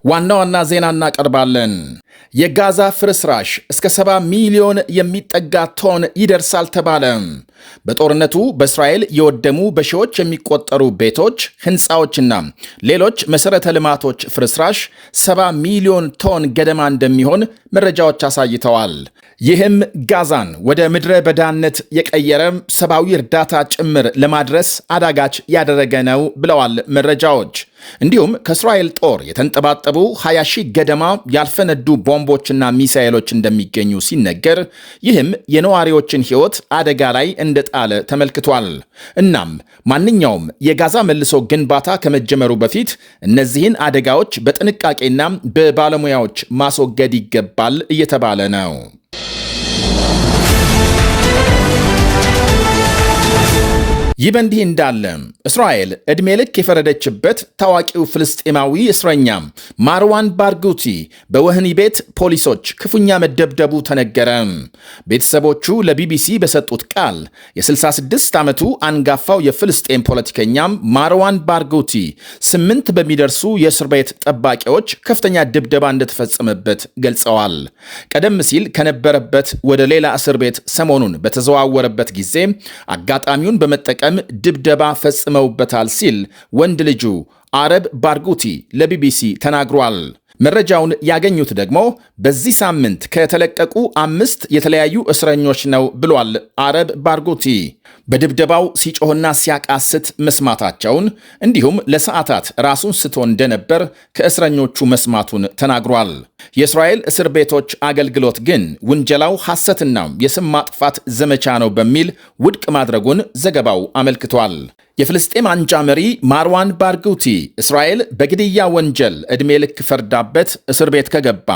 ዋና ዋና ዜና እናቀርባለን። የጋዛ ፍርስራሽ እስከ 70 ሚሊዮን የሚጠጋ ቶን ይደርሳል ተባለ። በጦርነቱ በእስራኤል የወደሙ በሺዎች የሚቆጠሩ ቤቶች፣ ሕንፃዎችና ሌሎች መሠረተ ልማቶች ፍርስራሽ 70 ሚሊዮን ቶን ገደማ እንደሚሆን መረጃዎች አሳይተዋል። ይህም ጋዛን ወደ ምድረ በዳነት የቀየረ ሰብአዊ እርዳታ ጭምር ለማድረስ አዳጋች ያደረገ ነው ብለዋል መረጃዎች። እንዲሁም ከእስራኤል ጦር የተንጠባጠቡ 20 ሺህ ገደማ ያልፈነዱ ቦምቦችና ሚሳኤሎች እንደሚገኙ ሲነገር፣ ይህም የነዋሪዎችን ሕይወት አደጋ ላይ እንደጣለ ተመልክቷል። እናም ማንኛውም የጋዛ መልሶ ግንባታ ከመጀመሩ በፊት እነዚህን አደጋዎች በጥንቃቄና በባለሙያዎች ማስወገድ ይገባል እየተባለ ነው። ይህ በእንዲህ እንዳለ እስራኤል ዕድሜ ልክ የፈረደችበት ታዋቂው ፍልስጤማዊ እስረኛ ማርዋን ባርጉቲ በወህኒ ቤት ፖሊሶች ክፉኛ መደብደቡ ተነገረ። ቤተሰቦቹ ለቢቢሲ በሰጡት ቃል የ66 ዓመቱ አንጋፋው የፍልስጤም ፖለቲከኛም ማርዋን ባርጉቲ 8 በሚደርሱ የእስር ቤት ጠባቂዎች ከፍተኛ ድብደባ እንደተፈጸመበት ገልጸዋል። ቀደም ሲል ከነበረበት ወደ ሌላ እስር ቤት ሰሞኑን በተዘዋወረበት ጊዜ አጋጣሚውን በመጠቀም ድብደባ ፈጽመውበታል ሲል ወንድ ልጁ አረብ ባርጉቲ ለቢቢሲ ተናግሯል። መረጃውን ያገኙት ደግሞ በዚህ ሳምንት ከተለቀቁ 5 የተለያዩ እስረኞች ነው ብሏል አረብ ባርጉቲ። በድብደባው ሲጮህና ሲያቃስት መስማታቸውን እንዲሁም ለሰዓታት ራሱን ስቶ እንደነበር ከእስረኞቹ መስማቱን ተናግሯል። የእስራኤል እስር ቤቶች አገልግሎት ግን ውንጀላው ሐሰትና የስም ማጥፋት ዘመቻ ነው በሚል ውድቅ ማድረጉን ዘገባው አመልክቷል። የፍልስጤም አንጃ መሪ ማርዋን ባርጉቲ እስራኤል በግድያ ወንጀል ዕድሜ ልክ ፈርዳበት እስር ቤት ከገባ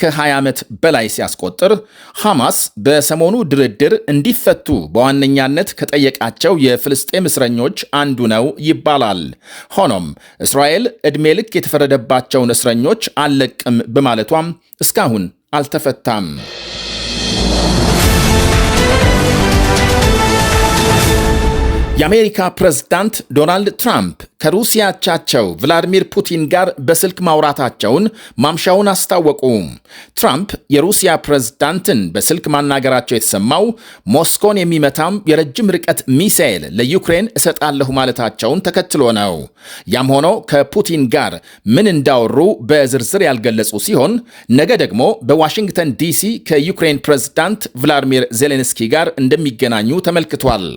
ከ20 ዓመት በላይ ሲያስቆጥር ሐማስ በሰሞኑ ድርድር እንዲፈቱ በዋነኛነት ከጠየቃቸው የፍልስጤም እስረኞች አንዱ ነው ይባላል። ሆኖም እስራኤል ዕድሜ ልክ የተፈረደባቸውን እስረኞች አልለቅም በማለቷም እስካሁን አልተፈታም። የአሜሪካ ፕሬዝዳንት ዶናልድ ትራምፕ ከሩሲያ አቻቸው ቭላዲሚር ፑቲን ጋር በስልክ ማውራታቸውን ማምሻውን አስታወቁ። ትራምፕ የሩሲያ ፕሬዝዳንትን በስልክ ማናገራቸው የተሰማው ሞስኮን የሚመታም የረጅም ርቀት ሚሳኤል ለዩክሬን እሰጣለሁ ማለታቸውን ተከትሎ ነው። ያም ሆኖ ከፑቲን ጋር ምን እንዳወሩ በዝርዝር ያልገለጹ ሲሆን ነገ ደግሞ በዋሽንግተን ዲሲ ከዩክሬን ፕሬዝዳንት ቭላዲሚር ዜሌንስኪ ጋር እንደሚገናኙ ተመልክቷል።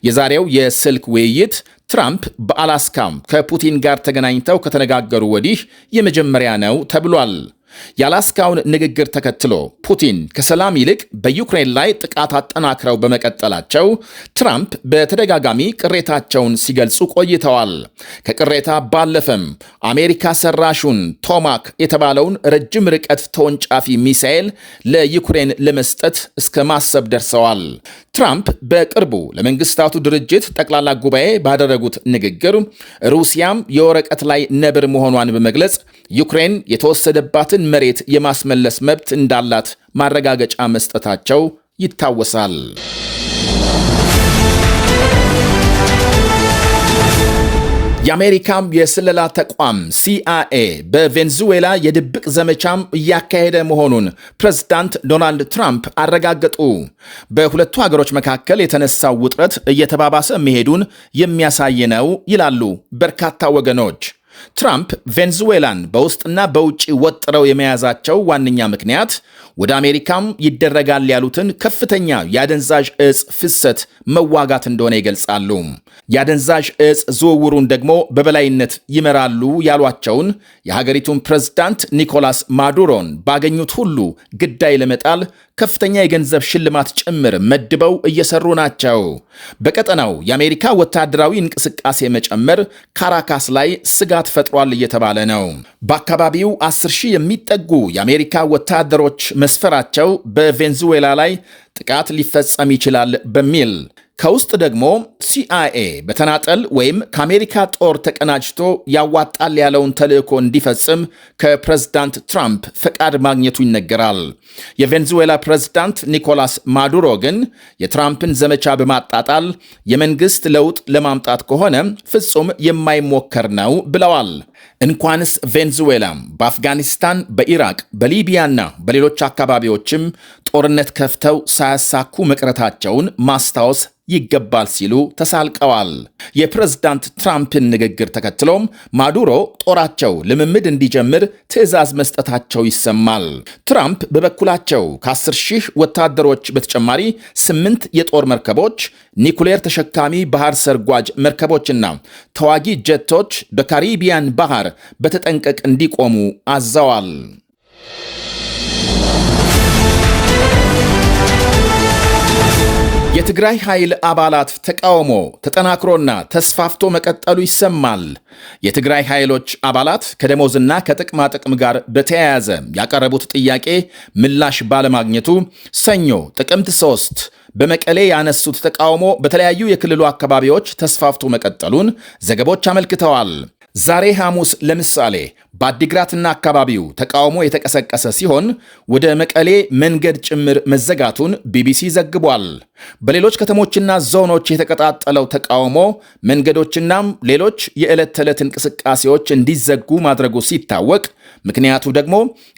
የዛሬው የስልክ ውይይት ትራምፕ በአላስካም ከፑቲን ጋር ተገናኝተው ከተነጋገሩ ወዲህ የመጀመሪያ ነው ተብሏል። የአላስካውን ንግግር ተከትሎ ፑቲን ከሰላም ይልቅ በዩክሬን ላይ ጥቃት አጠናክረው በመቀጠላቸው ትራምፕ በተደጋጋሚ ቅሬታቸውን ሲገልጹ ቆይተዋል። ከቅሬታ ባለፈም አሜሪካ ሰራሹን ቶማክ የተባለውን ረጅም ርቀት ተወንጫፊ ሚሳኤል ለዩክሬን ለመስጠት እስከ ማሰብ ደርሰዋል። ትራምፕ በቅርቡ ለመንግስታቱ ድርጅት ጠቅላላ ጉባኤ ባደረጉት ንግግር ሩሲያም የወረቀት ላይ ነብር መሆኗን በመግለጽ ዩክሬን የተወሰደባትን መሬት የማስመለስ መብት እንዳላት ማረጋገጫ መስጠታቸው ይታወሳል። የአሜሪካም የስለላ ተቋም ሲአይኤ በቬንዙዌላ የድብቅ ዘመቻም እያካሄደ መሆኑን ፕሬዝዳንት ዶናልድ ትራምፕ አረጋገጡ። በሁለቱ ሀገሮች መካከል የተነሳው ውጥረት እየተባባሰ መሄዱን የሚያሳይ ነው ይላሉ በርካታ ወገኖች። ትራምፕ ቬንዙዌላን በውስጥና በውጭ ወጥረው የመያዛቸው ዋነኛ ምክንያት ወደ አሜሪካም ይደረጋል ያሉትን ከፍተኛ የአደንዛዥ ዕፅ ፍሰት መዋጋት እንደሆነ ይገልጻሉ። የአደንዛዥ ዕፅ ዝውውሩን ደግሞ በበላይነት ይመራሉ ያሏቸውን የሀገሪቱን ፕሬዝዳንት ኒኮላስ ማዱሮን ባገኙት ሁሉ ግዳይ ለመጣል ከፍተኛ የገንዘብ ሽልማት ጭምር መድበው እየሰሩ ናቸው። በቀጠናው የአሜሪካ ወታደራዊ እንቅስቃሴ መጨመር ካራካስ ላይ ስጋት ፈጥሯል እየተባለ ነው። በአካባቢው 10 ሺህ የሚጠጉ የአሜሪካ ወታደሮች መስፈራቸው በቬንዙዌላ ላይ ጥቃት ሊፈጸም ይችላል በሚል ከውስጥ ደግሞ ሲአይኤ በተናጠል ወይም ከአሜሪካ ጦር ተቀናጅቶ ያዋጣል ያለውን ተልዕኮ እንዲፈጽም ከፕሬዝዳንት ትራምፕ ፈቃድ ማግኘቱ ይነገራል። የቬንዙዌላ ፕሬዝዳንት ኒኮላስ ማዱሮ ግን የትራምፕን ዘመቻ በማጣጣል የመንግሥት ለውጥ ለማምጣት ከሆነ ፍጹም የማይሞከር ነው ብለዋል። እንኳንስ ቬንዙዌላም በአፍጋኒስታን፣ በኢራቅ፣ በሊቢያና በሌሎች አካባቢዎችም ጦርነት ከፍተው ሳያሳኩ መቅረታቸውን ማስታወስ ይገባል ሲሉ ተሳልቀዋል። የፕሬዝዳንት ትራምፕን ንግግር ተከትሎም ማዱሮ ጦራቸው ልምምድ እንዲጀምር ትዕዛዝ መስጠታቸው ይሰማል። ትራምፕ በበኩላቸው ከ10,000 ወታደሮች በተጨማሪ 8 የጦር መርከቦች፣ ኒኩሌር ተሸካሚ ባህር ሰርጓጅ መርከቦችና ተዋጊ ጀቶች በካሪቢያን ባህር በተጠንቀቅ እንዲቆሙ አዘዋል። የትግራይ ኃይል አባላት ተቃውሞ ተጠናክሮና ተስፋፍቶ መቀጠሉ ይሰማል። የትግራይ ኃይሎች አባላት ከደሞዝና ከጥቅማ ጥቅም ጋር በተያያዘ ያቀረቡት ጥያቄ ምላሽ ባለማግኘቱ ሰኞ ጥቅምት 3 በመቀሌ ያነሱት ተቃውሞ በተለያዩ የክልሉ አካባቢዎች ተስፋፍቶ መቀጠሉን ዘገቦች አመልክተዋል። ዛሬ ሐሙስ ለምሳሌ በአዲግራትና አካባቢው ተቃውሞ የተቀሰቀሰ ሲሆን ወደ መቀሌ መንገድ ጭምር መዘጋቱን ቢቢሲ ዘግቧል። በሌሎች ከተሞችና ዞኖች የተቀጣጠለው ተቃውሞ መንገዶችናም ሌሎች የዕለት ተዕለት እንቅስቃሴዎች እንዲዘጉ ማድረጉ ሲታወቅ፣ ምክንያቱ ደግሞ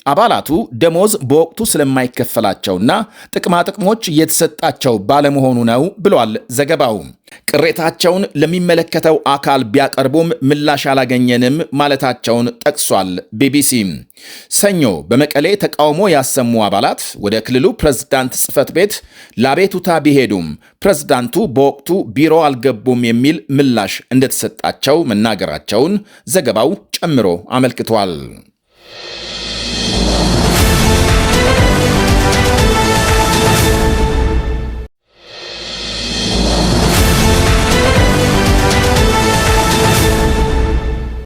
አባላቱ ደሞዝ በወቅቱ ስለማይከፈላቸውና ጥቅማጥቅሞች እየተሰጣቸው ባለመሆኑ ነው ብሏል ዘገባው። ቅሬታቸውን ለሚመለከተው አካል ቢያቀርቡም ምላሽ አላገኘንም ማለታቸውን ጠቅሷል ቢቢሲ። ሰኞ በመቀሌ ተቃውሞ ያሰሙ አባላት ወደ ክልሉ ፕሬዝዳንት ጽሕፈት ቤት ለአቤቱታ ቢሄዱም ፕሬዝዳንቱ በወቅቱ ቢሮ አልገቡም የሚል ምላሽ እንደተሰጣቸው መናገራቸውን ዘገባው ጨምሮ አመልክቷል።